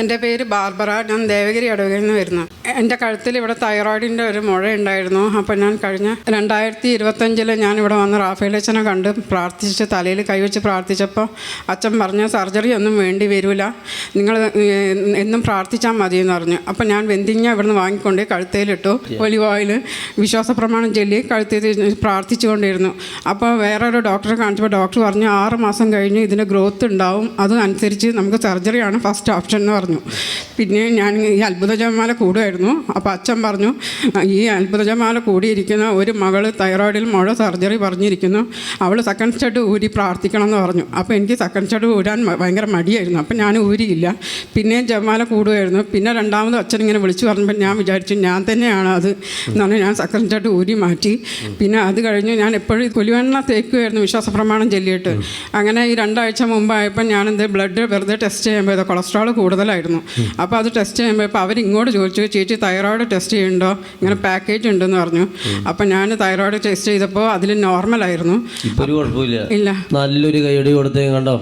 എൻ്റെ പേര് ബാർബറ. ഞാൻ ദേവഗിരി ഇടവകയിൽ നിന്ന് വരുന്നു. എൻ്റെ കഴുത്തിൽ ഇവിടെ തൈറോയിഡിൻ്റെ ഒരു മുഴ ഉണ്ടായിരുന്നു. അപ്പോൾ ഞാൻ കഴിഞ്ഞ 2025 ഞാനിവിടെ വന്ന് റാഫേലച്ചനെ കണ്ട് പ്രാർത്ഥിച്ച് തലയിൽ കൈവച്ച് പ്രാർത്ഥിച്ചപ്പോൾ അച്ഛൻ പറഞ്ഞു സർജറി ഒന്നും വേണ്ടി വരില്ല, നിങ്ങൾ എന്നും പ്രാർത്ഥിച്ചാൽ മതി എന്ന് പറഞ്ഞു. അപ്പോൾ ഞാൻ വെന്തിങ്ങ ഇവിടുന്ന് വാങ്ങിക്കൊണ്ട് കഴുത്തേലിട്ടു. ഒലിവ് ഓയിൽ വിശ്വാസ പ്രമാണം ചൊല്ലി കഴുത്തിൽ പ്രാർത്ഥിച്ചുകൊണ്ടിരുന്നു. അപ്പോൾ വേറൊരു ഡോക്ടറെ കാണിച്ചപ്പോൾ ഡോക്ടർ പറഞ്ഞു 6 മാസം കഴിഞ്ഞ് ഇതിന് ഗ്രോത്ത് ഉണ്ടാവും, അതനുസരിച്ച് നമുക്ക് സർജറിയാണ് ഫസ്റ്റ് ഓപ്ഷൻ എന്ന് പറഞ്ഞു. പിന്നെ ഞാൻ ഈ അത്ഭുത ജപമാല കൂടുമായിരുന്നു. അപ്പോൾ അച്ഛൻ പറഞ്ഞു ഈ അത്ഭുത ജപമാല കൂടിയിരിക്കുന്ന ഒരു മകൾ തൈറോയിഡിൽ മുഴ സർജറി പറഞ്ഞിരിക്കുന്നു, അവൾ സെക്കൻഡ് സ്റ്റഡ് ഊരി പ്രാർത്ഥിക്കണം എന്ന് പറഞ്ഞു. അപ്പോൾ എനിക്ക് സെക്കൻഡ് സ്റ്റഡ് ഊരാൻ ഭയങ്കര മടിയായിരുന്നു. അപ്പോൾ ഞാൻ ഊരിയില്ല. പിന്നെയും ജപമാല കൂടുമായിരുന്നു. പിന്നെ രണ്ടാമത് അച്ഛൻ ഇങ്ങനെ വിളിച്ചു പറഞ്ഞപ്പോൾ ഞാൻ വിചാരിച്ചു ഞാൻ തന്നെയാണ് അത് എന്നാണ് ഞാൻ സെക്കൻഡ് സ്റ്റഡ് ഊരി മാറ്റി. പിന്നെ അത് കഴിഞ്ഞ് ഞാൻ എപ്പോഴും കൊലുവെണ്ണ തേക്കുമായിരുന്നു വിശ്വാസ പ്രമാണം ചൊല്ലിയിട്ട്. അങ്ങനെ ഈ 2 ആഴ്ച മുമ്പായപ്പോൾ ഞാനെന്ത് ബ്ലഡ് വെറുതെ ടെസ്റ്റ് ചെയ്യുമ്പോൾ കൊളസ്ട്രോൾ കൂടുതലായിരുന്നു. അപ്പോൾ അത് ടെസ്റ്റ് ചെയ്യുമ്പോൾ അവരിങ്ങോട്ട് ചോദിച്ചു ചേച്ചി തൈറോയിഡ് ടെസ്റ്റ് ചെയ്യുന്നുണ്ടോ, ഇങ്ങനെ പാക്കേജ് ഉണ്ടെന്ന് പറഞ്ഞു. അപ്പം ഞാൻ തൈറോയിഡ് ടെസ്റ്റ് ചെയ്തപ്പോൾ അതിൽ നോർമലായിരുന്നു. ഇല്ല, നല്ലൊരു കൈയടി കൊടുത്തേ കണ്ടോ,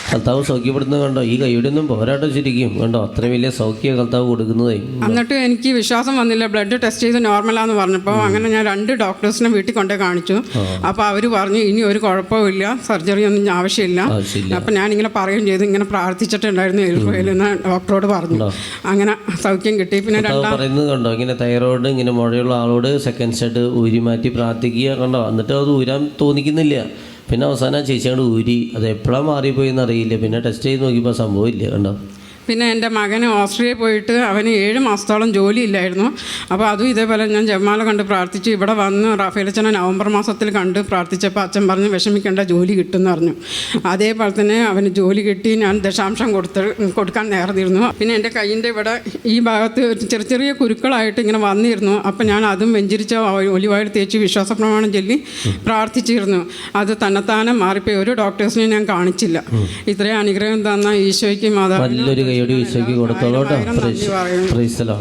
കർത്താവ് സൗഖ്യപ്പെടുന്നത് കണ്ടോ. ഈ കൈയുടെ ഒന്നും പോരാട്ടം ശരിക്കും കണ്ടോ, അത്രയും വലിയ സൗഖ്യ കർത്താവ് കൊടുക്കുന്നതേ. എന്നിട്ട് എനിക്ക് വിശ്വാസം വന്നില്ല. ബ്ലഡ് ടെസ്റ്റ് ചെയ്ത് നോർമലാന്ന് പറഞ്ഞപ്പോൾ അങ്ങനെ ഞാൻ 2 ഡോക്ടേഴ്സിനെ വീട്ടിൽ കൊണ്ടേ കാണിച്ചു. അപ്പോൾ അവർ പറഞ്ഞു ഇനി ഒരു കുഴപ്പമില്ല, സർജറി ഒന്നും ആവശ്യമില്ല. അപ്പം ഞാനിങ്ങനെ പറയുകയും ചെയ്തു, ഇങ്ങനെ പ്രാർത്ഥിച്ചിട്ടുണ്ടായിരുന്നു എൽഫോയിലെന്ന് ഡോക്ടറോട് പറഞ്ഞു. അങ്ങനെ സൗഖ്യം കിട്ടി. പിന്നെ പറയുന്നത് കണ്ടോ, ഇങ്ങനെ തൈറോയിഡ് ഇങ്ങനെ മുഴയുള്ള ആളോട് സെക്കൻഡ് സ്റ്റഡ് ഊരി മാറ്റി പ്രാർത്ഥിക്കുക കണ്ടോ, എന്നിട്ട് അത് ഊരാൻ തോന്നിക്കുന്നില്ല. പിന്നെ അവസാനം ചേച്ചിയോട് ഊരി, അത് എപ്പോഴാണ് മാറിപ്പോയി എന്നറിയില്ല. പിന്നെ ടെസ്റ്റ് ചെയ്ത് നോക്കിയപ്പോൾ സംഭവമില്ല കണ്ടോ. പിന്നെ എൻ്റെ മകന് ഓസ്ട്രേലിയയിൽ പോയിട്ട് അവന് 7 മാസത്തോളം ജോലിയില്ലായിരുന്നു. അപ്പോൾ അതും ഇതേപോലെ ഞാൻ ജപമാല കണ്ട് പ്രാർത്ഥിച്ചു. ഇവിടെ വന്ന് റാഫേലച്ചനെ നവംബർ മാസത്തിൽ കണ്ട് പ്രാർത്ഥിച്ചപ്പോൾ അച്ഛൻ പറഞ്ഞു വിഷമിക്കേണ്ട, ജോലി കിട്ടുമെന്ന് പറഞ്ഞു. അതേപോലെ തന്നെ അവന് ജോലി കിട്ടി. ഞാൻ ദശാംശം കൊടുക്കാൻ നേർന്നിരുന്നു. പിന്നെ എൻ്റെ കയ്യിൻ്റെ ഇവിടെ ഈ ഭാഗത്ത് ചെറിയ ചെറിയ കുരുക്കളായിട്ട് ഇങ്ങനെ വന്നിരുന്നു. അപ്പോൾ ഞാൻ അതും വെഞ്ചരിച്ച ഒലിവ് ഓയിൽ തേച്ച് വിശ്വാസ പ്രമാണം ചൊല്ലി പ്രാർത്ഥിച്ചിരുന്നു. അത് തന്നെത്താനെ മാറിപ്പോയി. ഒരു ഡോക്ടേഴ്സിനെ ഞാൻ കാണിച്ചില്ല. ഇത്രയും അനുഗ്രഹം തന്ന ഈശോയ്ക്ക് മാതാവിന് ഈശോയ്ക്ക് കൊടുത്തോളൂ കേട്ടോ.